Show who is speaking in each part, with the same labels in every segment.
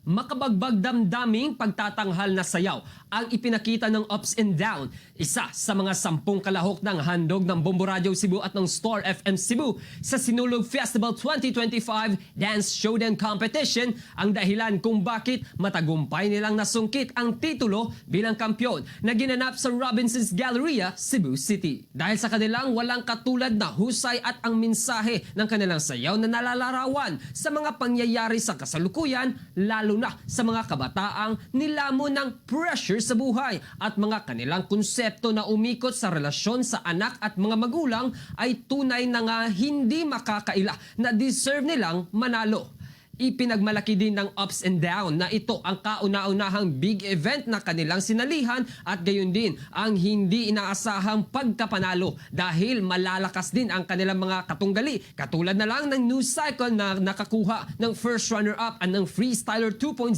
Speaker 1: Makabagbag damdaming pagtatanghal na sayaw ang ipinakita ng Ups and Down, isa sa mga 10 kalahok ng handog ng Bombo Radio Cebu at ng Star FM Cebu sa Sinulog Festival 2025 Dance Showdown Competition, ang dahilan kung bakit matagumpay nilang nasungkit ang titulo bilang kampyon na ginanap sa Robinson's Galleria, Cebu City. Dahil sa kanilang walang katulad na husay at ang mensahe ng kanilang sayaw na nalalarawan sa mga pangyayari sa kasalukuyan, lalo na sa mga kabataang nilamon ng pressure sa buhay at mga kanilang konsepto na umikot sa relasyon sa anak at mga magulang, ay tunay na nga hindi makakaila na deserve nilang manalo. Ipinagmalaki din ng Ups and Down na ito ang kauna-unahang big event na kanilang sinalihan at gayon din ang hindi inaasahang pagkapanalo dahil malalakas din ang kanilang mga katunggali, katulad na lang ng news cycle na nakakuha ng first runner-up at ng Freestyler 2.0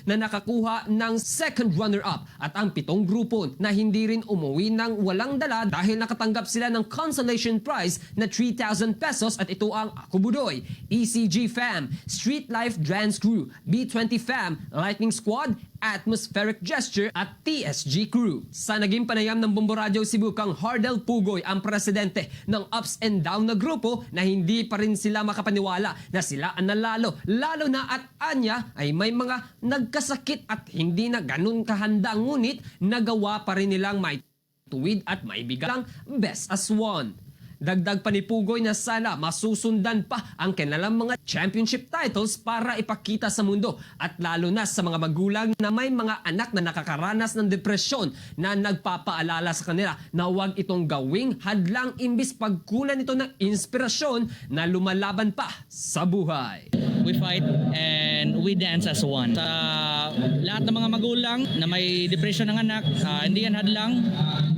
Speaker 1: na nakakuha ng second runner-up at ang 7 grupo na hindi rin umuwi ng walang dala dahil nakatanggap sila ng consolation prize na 3,000 pesos at ito ang Ako Budoy, ECG Fam, Street Life Dance Crew, B20 Fam, Lightning Squad, Atmospheric Gesture at TSG Crew. Sa naging panayam ng Bombo Radio Cebu kang Hardel Pugoy, ang presidente ng Ups and Down na grupo, na hindi pa rin sila makapaniwala na sila ang nanalo, lalo na at anya ay may mga nagkasakit at hindi na ganun kahanda, ngunit nagawa pa rin nilang may tuwid at may bigang best as one. Dagdag pa ni Pugoy na sana masusundan pa ang kanilang mga championship titles para ipakita sa mundo at lalo na sa mga magulang na may mga anak na nakakaranas ng depresyon na nagpapaalala sa kanila na huwag itong gawing hadlang imbis pagkunan ito ng inspirasyon na lumalaban pa sa buhay.
Speaker 2: We fight and we dance as one. Sa lahat ng mga magulang na may depression ng anak, hindi yan hadlang.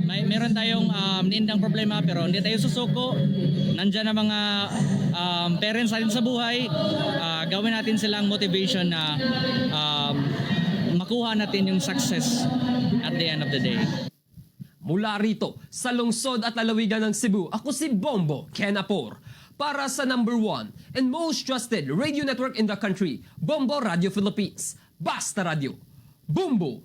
Speaker 2: Meron tayong nindang problema pero hindi tayo susuko. Nandiyan ang mga parents natin sa buhay. Gawin natin silang motivation na makuha natin yung success at the end of the day.
Speaker 1: Mula rito sa lungsod at lalawigan ng Cebu, ako si Bombo Ken Apor. Para sa number 1 and most trusted radio network in the country, Bombo Radio Philippines. Basta Radio. Bombo!